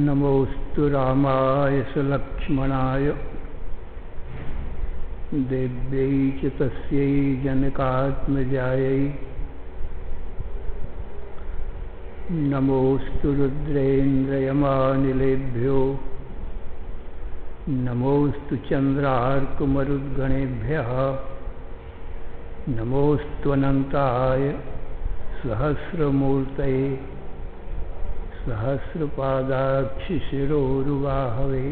नमोस्तु रामाय सुलक्ष्मणाय देव्यै च तस्यै जनकात्मजायै नमोस्तु रुद्रेन्द्रयमानिलेभ्यो नमोस्तु चन्द्रार्कमरुद्गणेभ्यः नमोस्त्वनन्ताय सहस्रमूर्तये सहस्रपादाक्षिशिरोरुबाहवे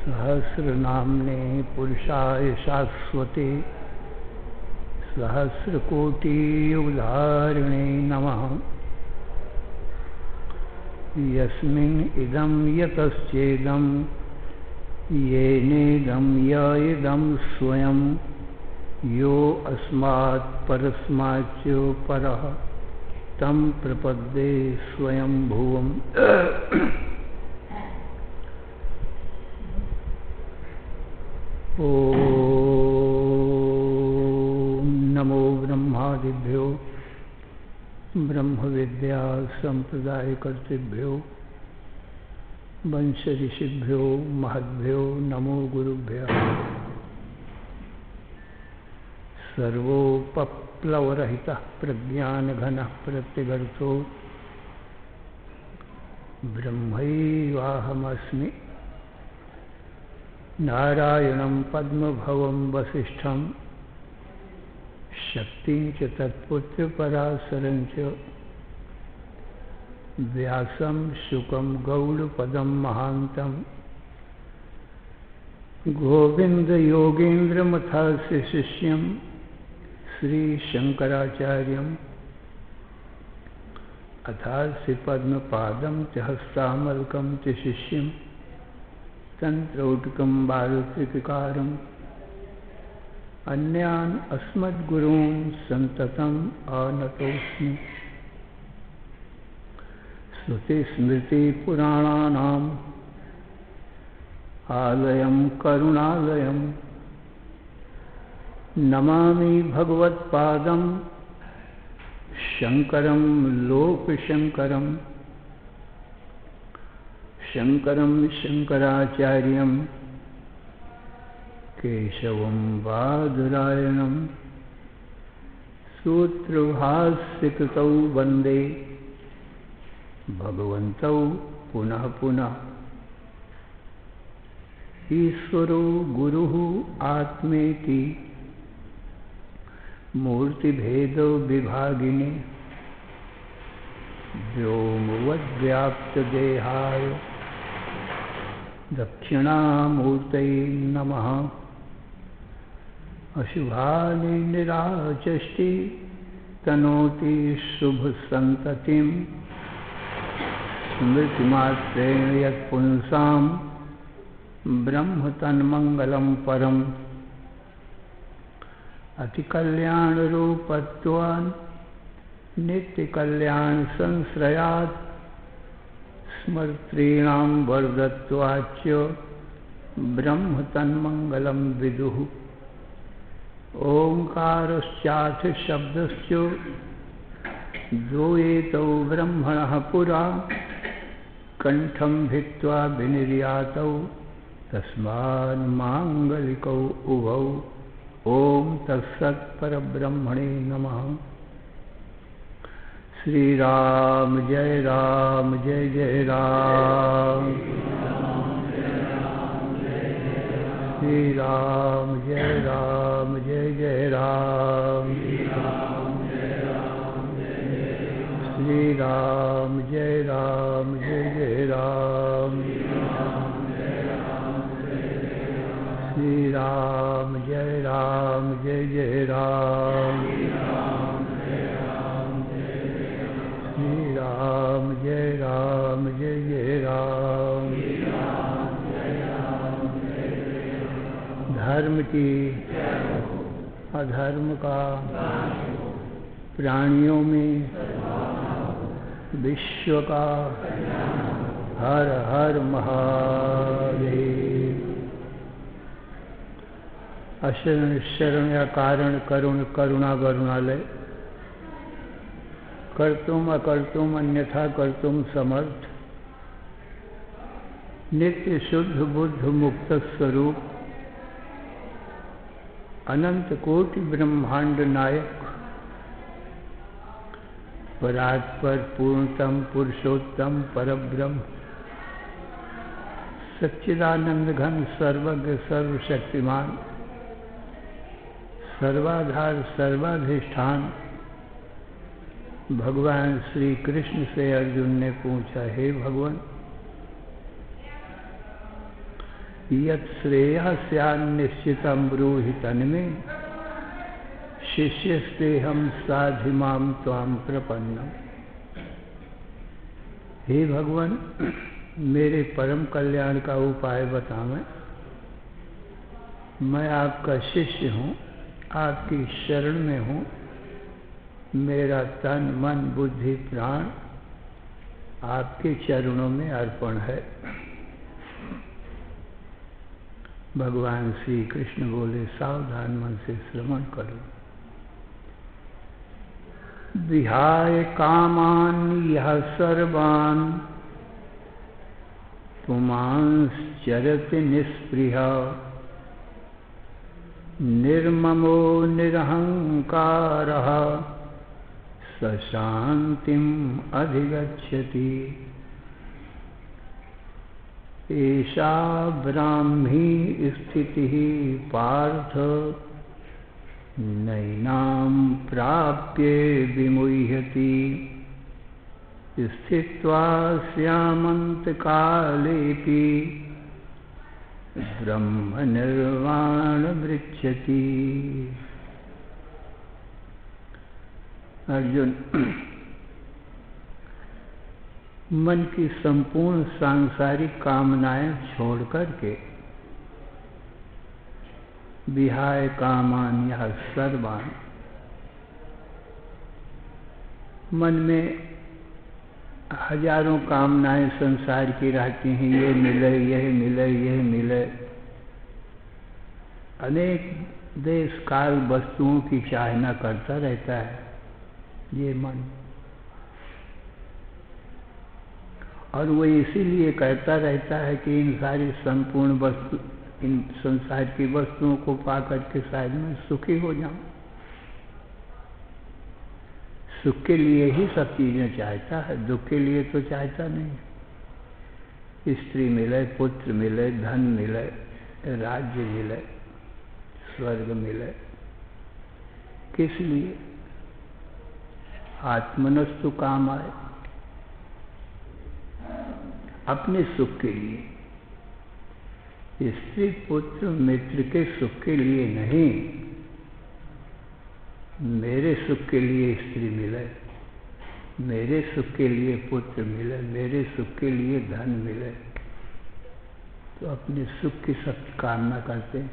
सहस्रनाम्ने पुरुषाय शाश्वते सहस्रकोटियुगधारिणे नमः। यस्मिन् इदं यतश्चेदं येनेदं य इदं स्वयं यो अस्मात् परस्माच्च परः तं प्रपद्ये स्वयं भुवम्। ओम नमो ब्रह्मादिभ्यो ब्रह्मविद्या संप्रदायकर्तृभ्यो वंश ऋषिभ्यो महद्भ्यो नमो गुरुभ्यः। सर्वोपप्लवरहितः प्रज्ञानघनः प्रत्यगर्थो ब्रह्मैवाहमस्मि। नारायणं पद्मभवं वसिष्ठं शक्तिं च तत्पुत्रपराशरं च व्यासं शुकं गौडपदं महान्तं गोविन्दयोगेन्द्रमथास्य शिष्यं श्रीशंकराचार्यम् अथास्य पद्मपादं च हस्तामलकं च शिष्यं तंत्रौटकं बालत्रिककारम् अन्यान् अस्मद्गुरून् सन्ततम् आनतोऽस्मि। श्रुतिस्मृतिपुराणानाम् आलयं करुणालयं नमामि भगवत्पादं शंकरं लोकशंकरम्। शंकरं शंकराचार्यं केशवं बादरायणं सूत्रभाष्यकृतौ वन्दे भगवन्तौ पुनः पुनः। ईश्वरो गुरुः आत्मेति मूर्तिभेदो विभागिने व्योमवद्व्याप्तदेहाय दक्षिणामूर्तये नमः। अशुभानि निराचष्टि तनोति शुभसन्ततिं स्मृतिमात्रेण यत्पुंसां ब्रह्म तन्मङ्गलं परम्। अतिकल्याणरूपत्वान् नित्यकल्याणसंश्रयात् स्मर्तॄणां वर्धत्वाच्च ब्रह्म तन्मङ्गलं विदुः। ओंकारश्चाथ शब्दश्च द्वयेतौ ब्रह्मणः पुरा कंठं भित्त्वा विनिर्यातौ तस्मान् मांगलिकौ उभौ। ओम तत्सत् परब्रह्मणे नमः। श्री राम जय जय राम। श्री राम जय जय राम। श्री राम जय जय राम। श्री राम जय जय राम। की, अधर्म का प्राणियों में, विश्व का। हर हर महादेव। अशरण शरण या कारण करुण करुणा वरुणालय, कर्तुम अकर्तुम अन्यथा कर्तुम समर्थ, नित्य शुद्ध बुद्ध मुक्त स्वरूप, अनंत कोटि ब्रह्मांड नायक, परात्पर पूर्णतम पुरुषोत्तम परब्रह्म, सच्चिदानंद घन सर्वज्ञ सर्वशक्तिमान, सर्वाधार सर्वाधिष्ठान। भगवान श्री कृष्ण से अर्जुन ने पूछा, हे भगवान, यत् श्रेयः स्यान्निश्चितं ब्रूहि तन्मे, शिष्यस्तेहं साधिमां त्वां प्रपन्नम्। हे भगवान, मेरे परम कल्याण का उपाय बतावें। मैं आपका शिष्य हूँ, आपकी शरण में हूँ। मेरा तन मन बुद्धि प्राण आपके चरणों में अर्पण है। भगवान श्री कृष्ण बोले, सावधान मन से श्रवण करो। विहाय कामान यह सर्वान् पुमांश्चरति निःस्पृहा, निर्ममो निरहंकारः स शान्तिम् अधिगच्छति। एषा ब्राह्मी स्थितिः पार्थ नैनां प्राप्ये विमुह्यति। स्थित्वा स्यामन्तकालेऽपि ब्रह्म निर्वाण मृच्छति। अर्जुन, मन की संपूर्ण सांसारिक कामनाएं छोड़ करके, विहाय कामान यह सर्वान, मन में हजारों कामनाएं संसार की रहती हैं। ये मिले, यह मिले, यह मिले। अनेक देश काल वस्तुओं की चाहना करता रहता है ये मन, और वो इसीलिए कहता रहता है कि इन सारी संपूर्ण वस्तु, इन संसार की वस्तुओं को पाकर के शायद मैं सुखी हो जाऊं। सुख के लिए ही सब चीजें चाहता है, दुख के लिए तो चाहता नहीं। स्त्री मिले, पुत्र मिले, धन मिले, राज्य मिले, स्वर्ग मिले, किस लिए? आत्मनस्तु काम आए, अपने सुख के लिए। स्त्री पुत्र मित्र के सुख के लिए नहीं, मेरे सुख के लिए स्त्री मिले, मेरे सुख के लिए पुत्र मिले, मेरे सुख के लिए धन मिले, तो अपने सुख की सब कामना करते हैं।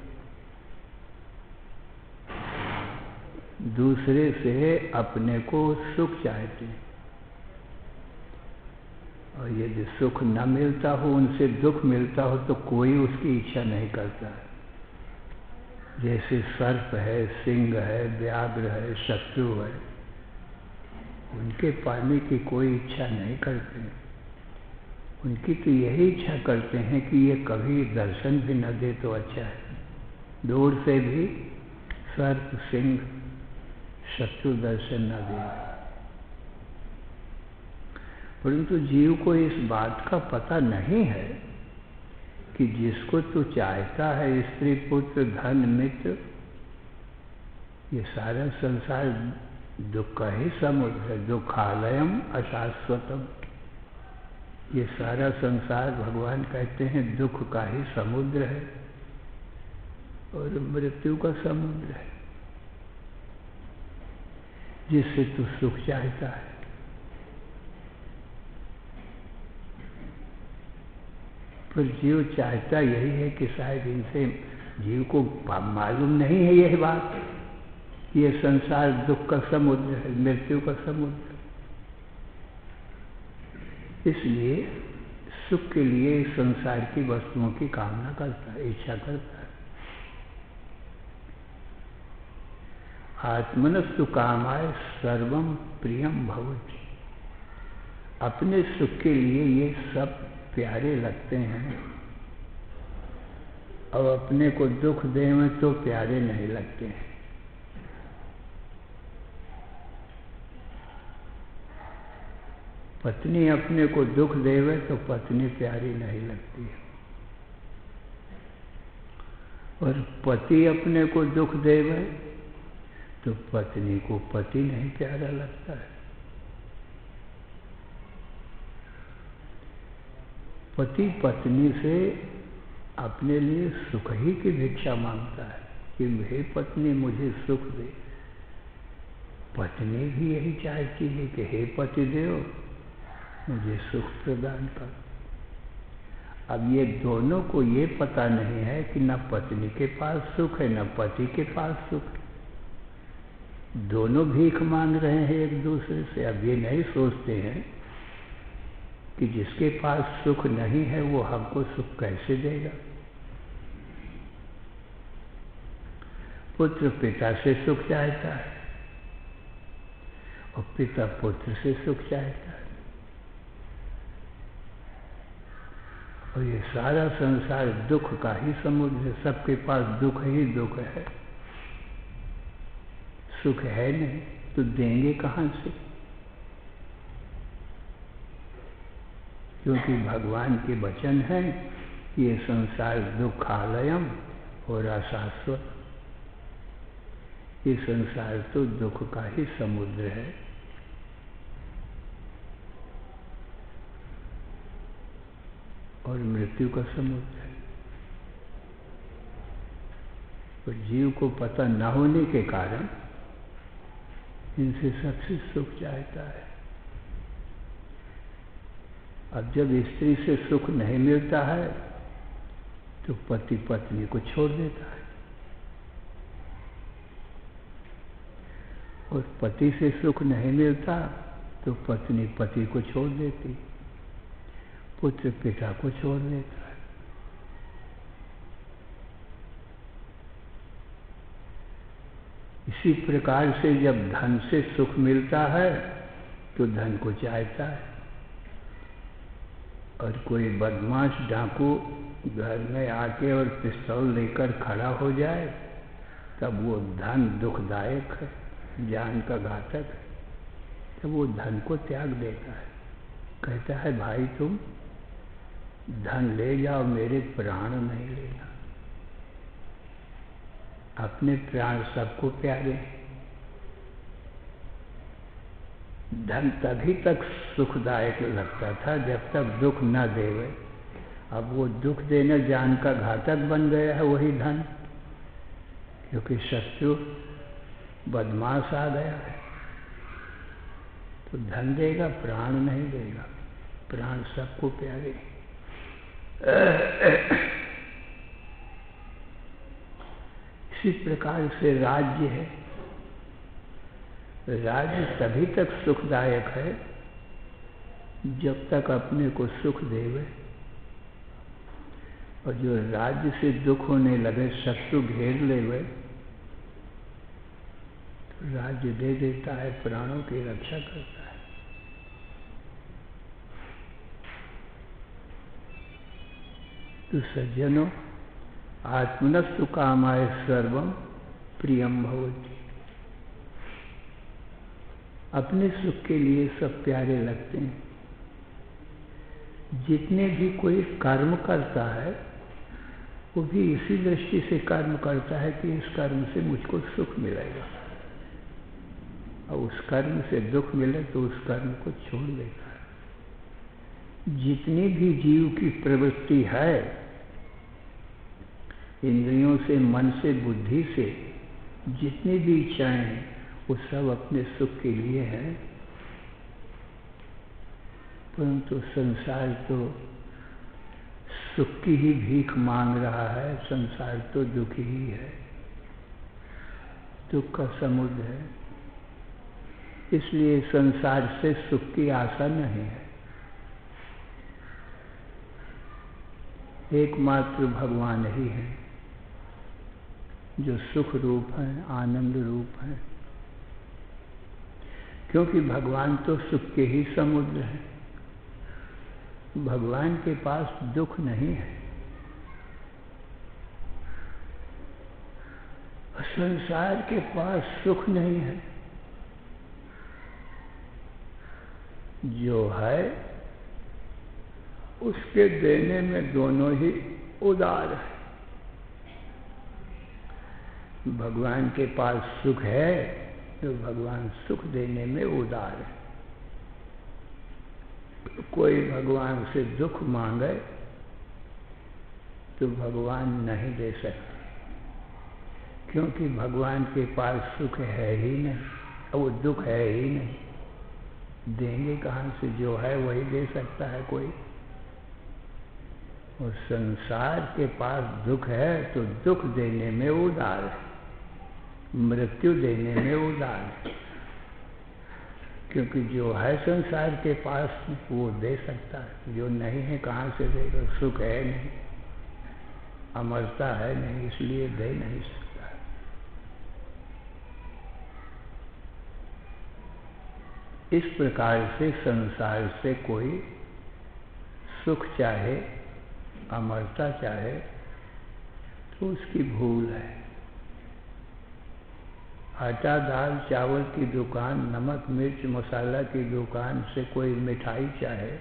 दूसरे से अपने को सुख चाहते हैं, और यदि सुख न मिलता हो, उनसे दुख मिलता हो, तो कोई उसकी इच्छा नहीं करता है। जैसे सर्प है, सिंह है, व्याघ्र है, शत्रु है, उनके पाने की कोई इच्छा नहीं करते। उनकी तो यही इच्छा करते हैं कि ये कभी दर्शन भी न दे तो अच्छा है। दूर से भी सर्प सिंह शत्रु दर्शन न दे। परंतु जीव को इस बात का पता नहीं है कि जिसको तू चाहता है, स्त्री पुत्र धन मित्र, ये सारा संसार दुख का ही समुद्र है। दुखालयम अशाश्वतम, ये सारा संसार भगवान कहते हैं दुख का ही समुद्र है और मृत्यु का समुद्र है, जिससे तू सुख चाहता है। पर जीव चाहता यही है कि शायद इनसे जीव को मालूम नहीं है यह बात, ये संसार दुख का समुद्र है, मृत्यु का समुद्र। इसलिए सुख के लिए संसार की वस्तुओं की कामना करता है, इच्छा करता है। आत्मनस्तु कामाय सर्वम प्रियम भवति। अपने सुख के लिए ये सब प्यारे लगते हैं, और अपने को दुख दें तो प्यारे नहीं लगते हैं। पत्नी अपने को दुख देवे तो पत्नी प्यारी नहीं लगती है, और पति अपने को दुख देवे तो पत्नी को पति नहीं प्यारा लगता है। पति पत्नी से अपने लिए सुख ही की भिक्षा मांगता है कि हे पत्नी मुझे सुख दे। पत्नी भी यही चाहती है कि हे पति देव मुझे सुख प्रदान कर। अब ये दोनों को ये पता नहीं है कि न पत्नी के पास सुख है न पति के पास सुख है। दोनों भीख मांग रहे हैं एक दूसरे से। अब ये नहीं सोचते हैं कि जिसके पास सुख नहीं है वो हमको सुख कैसे देगा। पुत्र पिता से सुख चाहता है और पिता पुत्र से सुख चाहता है, और ये सारा संसार दुख का ही समुद्र है। सबके पास दुख ही दुख है, सुख है नहीं तो देंगे कहाँ से? क्योंकि भगवान के वचन है ये संसार दुखालयम और अशाश्वत। ये संसार तो दुख का ही समुद्र है। और मृत्यु का समुद्र है। तो जीव को पता न होने के कारण इनसे सबसे सुख चाहता है। अब जब स्त्री से सुख नहीं मिलता है तो पति पत्नी को छोड़ देता है, और पति से सुख नहीं मिलता तो पत्नी पति को छोड़ देती, पुत्र पिता को छोड़ देता है। इसी प्रकार से जब धन से सुख मिलता है तो धन को चाहता है, और कोई बदमाश डाकू घर में आके और पिस्तौल लेकर खड़ा हो जाए तब वो धन दुखदायक है, जान का घातक है, तब वो धन को त्याग देता है। कहता है भाई तुम धन ले जाओ, मेरे प्राण नहीं लेना। अपने प्राण सबको प्यारे। धन तभी तक सुखदायक लगता था जब तक दुख न देवे। अब वो दुख देने जान का घातक बन गया है वही धन, क्योंकि शत्रु बदमाश आ गया है। तो धन देगा प्राण नहीं देगा, प्राण सबको प्यारे। इसी प्रकार से राज्य है। राज्य तभी तक सुखदायक है जब तक अपने को सुख देवे, और जो राज्य से दुख होने लगे, शत्रु घेर लेवे, तो राज्य दे देता है, प्राणों की रक्षा करता है। तो सज्जनों, आत्मनस्तु कामाय सर्वम प्रियम भवति। अपने सुख के लिए सब प्यारे लगते हैं। जितने भी कोई कर्म करता है वो भी इसी दृष्टि से कर्म करता है कि इस कर्म से मुझको सुख मिलेगा, और उस कर्म से दुख मिले तो उस कर्म को छोड़ देता है। जितनी भी जीव की प्रवृत्ति है, इंद्रियों से, मन से, बुद्धि से, जितनी भी इच्छाएं हैं वो सब अपने सुख के लिए है। परंतु संसार तो सुख की ही भीख मांग रहा है। संसार तो दुख ही है, दुख का समुद्र है। इसलिए संसार से सुख की आशा नहीं है। एकमात्र भगवान ही है जो सुख रूप है, आनंद रूप है। क्योंकि भगवान तो सुख के ही समुद्र है। भगवान के पास दुख नहीं है। संसार के पास सुख नहीं है। जो है उसके देने में दोनों ही उदार है। भगवान के पास सुख है तो भगवान सुख देने में उदार है। कोई भगवान से दुख मांगे तो भगवान नहीं दे सकते, क्योंकि भगवान के पास सुख है ही नहीं, वो दुख है ही नहीं। देंगे कहाँ से? जो है वही दे सकता है कोई। और संसार के पास दुख है तो दुख देने में उदार है, मृत्यु देने में उदार है। क्योंकि जो है संसार के पास वो दे सकता है, जो नहीं है कहाँ से देगा? सुख है नहीं, अमरता है नहीं, इसलिए दे नहीं सकता। इस प्रकार से संसार से कोई सुख चाहे, अमरता चाहे तो उसकी भूल है। आटा दाल चावल की दुकान, नमक मिर्च मसाला की दुकान से कोई मिठाई चाहे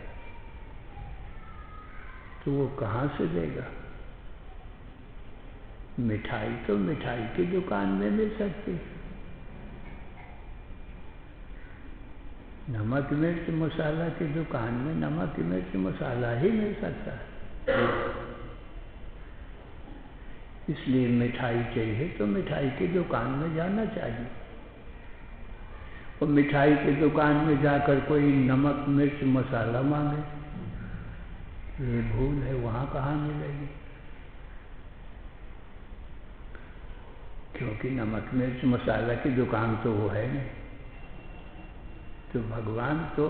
तो वो कहाँ से देगा? मिठाई तो मिठाई की दुकान में मिल सकती है। नमक मिर्च मसाला की दुकान में नमक मिर्च मसाला ही मिल सकता है। इसलिए मिठाई चाहिए तो मिठाई की दुकान में जाना चाहिए। और मिठाई की दुकान में जाकर कोई नमक मिर्च मसाला मांगे, ये भूल है। वहाँ कहाँ मिलेगी? क्योंकि नमक मिर्च मसाला की दुकान तो वो है नहीं। तो भगवान तो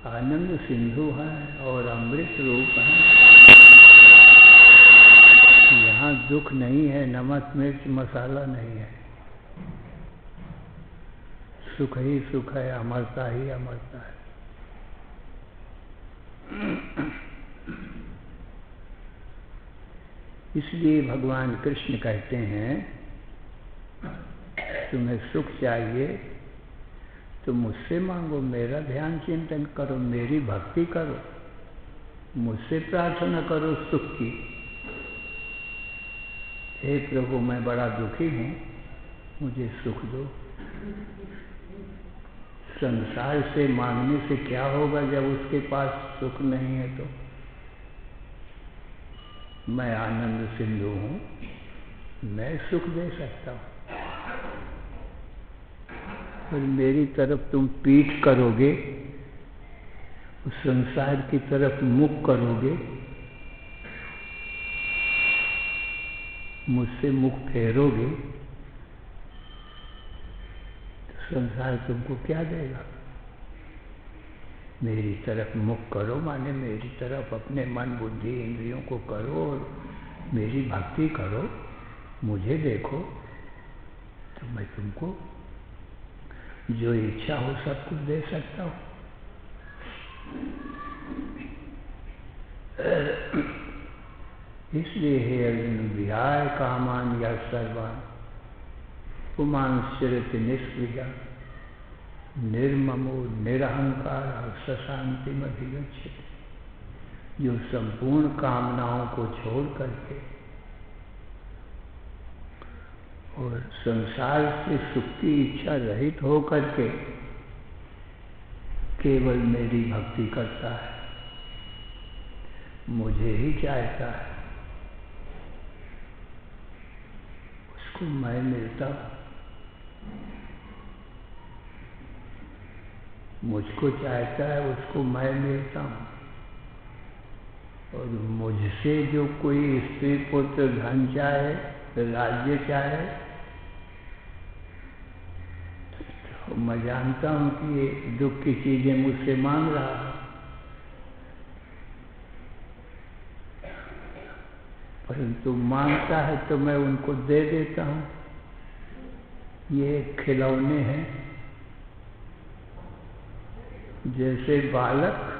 आनंद सिंधु हैं और अमृत रूप हैं। यहाँ दुख नहीं है, नमक मिर्च मसाला नहीं है, सुख ही सुख है, अमरता ही अमरता है। इसलिए भगवान कृष्ण कहते हैं, तुम्हें सुख चाहिए तो मुझसे मांगो, मेरा ध्यान चिंतन करो, मेरी भक्ति करो, मुझसे प्रार्थना करो सुख की। हे प्रभु, मैं बड़ा दुखी हूँ, मुझे सुख दो। संसार से मांगने से क्या होगा जब उसके पास सुख नहीं है? तो मैं आनंद सिंधु हूँ, मैं सुख दे सकता हूँ। और मेरी तरफ तुम पीठ करोगे, उस संसार की तरफ मुख करोगे, मुझसे मुख फेरोगे तो संसार तुमको क्या देगा? मेरी तरफ मुख करो, माने मेरी तरफ अपने मन बुद्धि इंद्रियों को करो और मेरी भक्ति करो, मुझे देखो, तो मैं तुमको जो इच्छा हो सब कुछ दे सकता हूँ। इसलिए हे अर्जुन, विहाय कामान या सर्वान पुमांश्चरति निष्क्रिया निर्ममो निरहंकार सशांतिमधिगच्छति। जो संपूर्ण कामनाओं को छोड़ करके और संसार से सुख की इच्छा रहित हो करके केवल मेरी भक्ति करता है, मुझे ही चाहता है, उसको मैं मिलता हूँ। मुझको चाहता है, उसको मैं मिलता हूँ। और मुझसे जो कोई स्त्री पुत्र धन चाहे, राज्य चाहे, तो मैं जानता हूं कि ये दुख की चीजें मुझसे मांग रहा है, परंतु मांगता है तो मैं उनको दे देता हूं। ये खिलौने हैं। जैसे बालक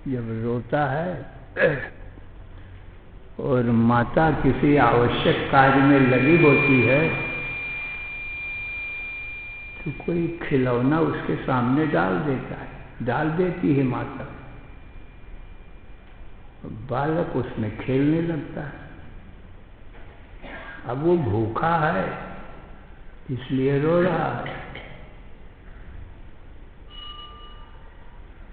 जब रोता है और माता किसी आवश्यक कार्य में लगी होती है, तो कोई खिलौना उसके सामने डाल देता है, डाल देती है माता। बालक उसमें खेलने लगता है। अब वो भूखा है इसलिए रो रहा है,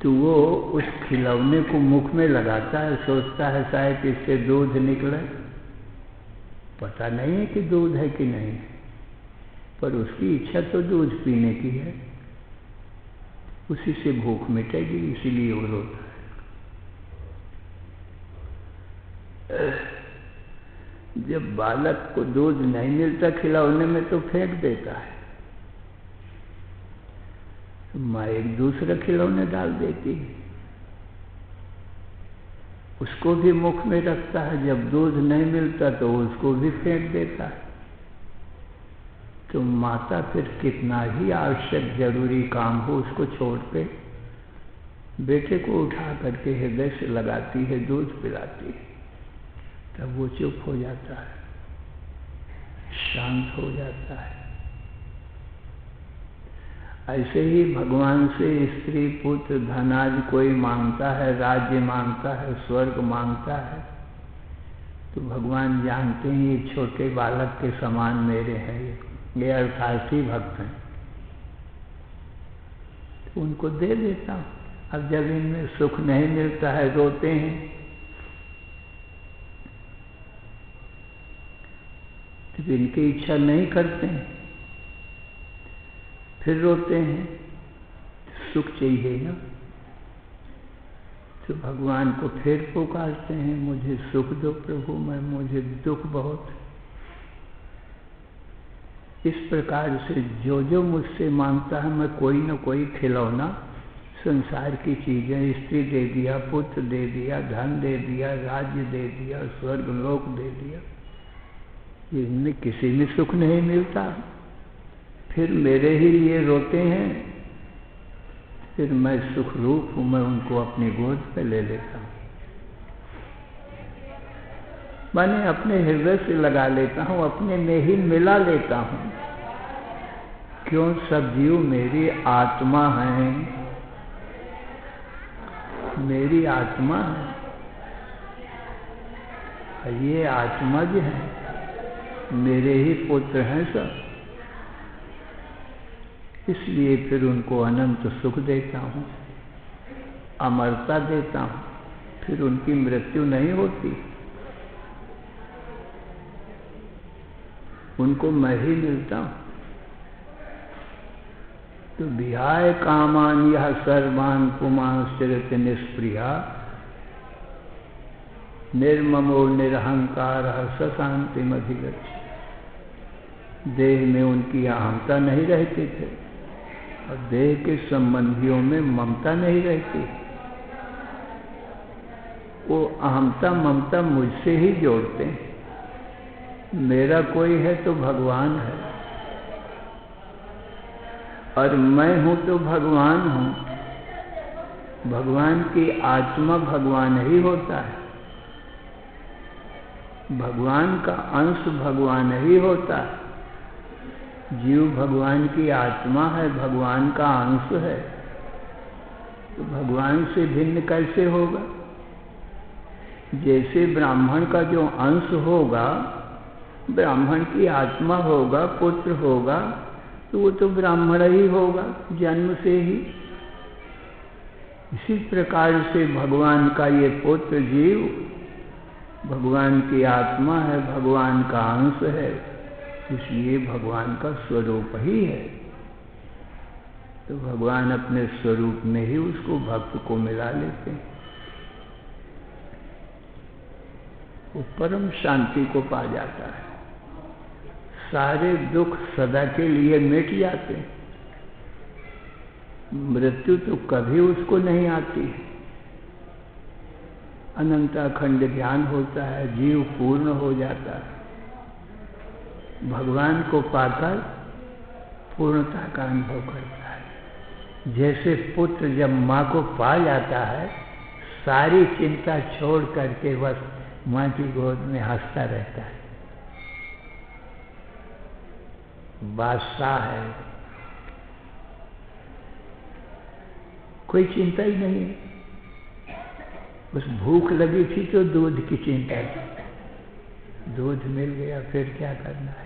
तो वो उस खिलौने को मुख में लगाता है, सोचता है शायद इससे दूध निकले। पता नहीं है कि दूध है कि नहीं, पर उसकी इच्छा तो दूध पीने की है, उसी से भूख मिटेगी, इसीलिए वो रोता है। जब बालक को दूध नहीं मिलता खिलौने में तो फेंक देता है, माँ एक दूसरा खिलौने डाल देती है, उसको भी मुख में रखता है। जब दूध नहीं मिलता तो उसको भी फेंक देता है। तो माता फिर कितना ही आवश्यक जरूरी काम हो उसको छोड़ के बेटे को उठा करके हृदय से लगाती है, दूध पिलाती है। तब वो चुप हो जाता है, शांत हो जाता है। ऐसे ही भगवान से स्त्री पुत्र धन आदि कोई मांगता है, राज्य मांगता है, स्वर्ग मांगता है, तो भगवान जानते हैं ये छोटे बालक के समान मेरे हैं, ये अर्थार्थी भक्त हैं, तो उनको दे देता हूँ। अब जब इनमें सुख नहीं मिलता है, रोते हैं, तो इनकी इच्छा नहीं करते हैं, फिर रोते हैं, सुख चाहिए ना, तो भगवान को फिर पुकारते हैं, मुझे सुख दो प्रभु, मुझे दुख बहुत। इस प्रकार से जो जो मुझसे मांगता है, मैं कोई न कोई खिलौना, संसार की चीजें, स्त्री दे दिया, पुत्र दे दिया, धन दे दिया, राज्य दे दिया, स्वर्ग लोक दे दिया, इनमें किसी में सुख नहीं मिलता। फिर मेरे ही लिए रोते हैं, फिर मैं सुख रूप हूं, मैं उनको अपनी गोद पे ले लेता हूं, मैंने अपने हृदय से लगा लेता हूं, अपने में ही मिला लेता हूं। क्यों? सब जीव मेरी आत्मा है, मेरी आत्मा है, ये आत्मा जो है मेरे ही पुत्र हैं सब, इसलिए फिर उनको अनंत सुख देता हूँ, अमरता देता हूँ, फिर उनकी मृत्यु नहीं होती, उनको मैं ही मिलता हूँ। तो विहाय कामान यह सर्वान पुमांश्चरित निष्प्रिया निर्ममो निरहंकार सशांति मधिगच्छ। देह में उनकी अहंता नहीं रहती थे और देह के संबंधियों में ममता नहीं रहती। वो अहंता ममता मुझसे ही जोड़ते हैं। मेरा कोई है तो भगवान है, और मैं हूं तो भगवान हूं। भगवान की आत्मा भगवान ही होता है, भगवान का अंश भगवान ही होता है। जीव भगवान की आत्मा है, भगवान का अंश है, तो भगवान से भिन्न कैसे होगा? जैसे ब्राह्मण का जो अंश होगा, ब्राह्मण की आत्मा होगा, पुत्र होगा, तो वो तो ब्राह्मण ही होगा जन्म से ही। इसी प्रकार से भगवान का ये पुत्र जीव भगवान की आत्मा है, भगवान का अंश है, इसलिए भगवान का स्वरूप ही है। तो भगवान अपने स्वरूप में ही उसको भक्त को मिला लेते हैं। वो परम शांति को पा जाता है। सारे दुख सदा के लिए मिट जाते हैं। मृत्यु तो कभी उसको नहीं आती है। अनंत अखंड ज्ञान होता है, जीव पूर्ण हो जाता है। भगवान को पाकर पूर्णता का अनुभव करता है। जैसे पुत्र जब माँ को पा जाता है, सारी चिंता छोड़ करके बस माँ की गोद में हंसता रहता है। बादशाह है, कोई चिंता ही नहीं है। बस भूख लगी थी तो दूध की चिंता थी, दूध मिल गया फिर क्या करना है।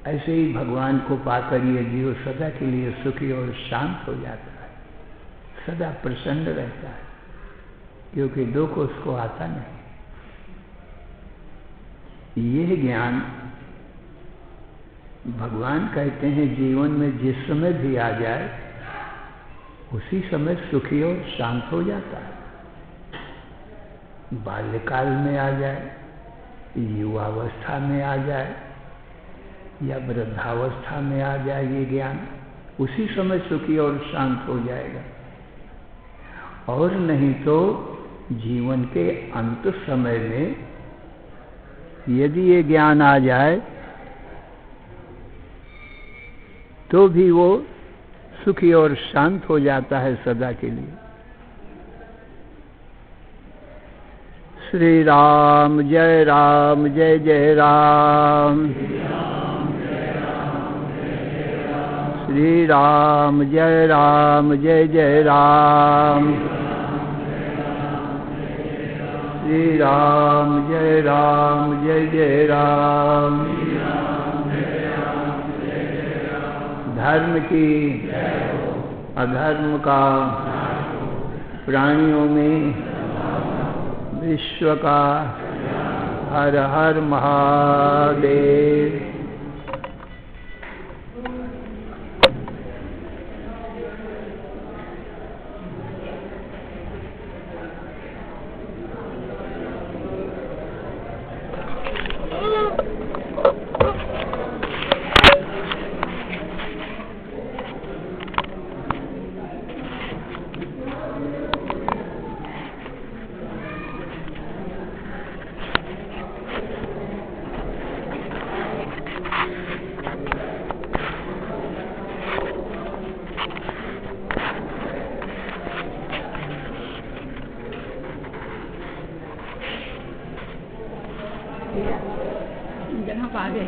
ऐसे ही भगवान को पाकर ये जीव सदा के लिए सुखी और शांत हो जाता है, सदा प्रसन्न रहता है, क्योंकि दुख उसको आता नहीं। यह ज्ञान भगवान कहते हैं जीवन में जिस समय भी आ जाए उसी समय सुखी और शांत हो जाता है। बाल्यकाल में आ जाए, युवावस्था में आ जाए या वृद्धावस्था में आ जाए, ये ज्ञान उसी समय सुखी और शांत हो जाएगा। और नहीं तो जीवन के अंत समय में यदि ये ज्ञान आ जाए तो भी वो सुखी और शांत हो जाता है सदा के लिए। श्री राम जय जय राम। श्री राम जय जय राम। श्री राम जय जय राम। धर्म की अधर्म का प्राणियों में विश्व का हर हर महादेव। जगह आ गए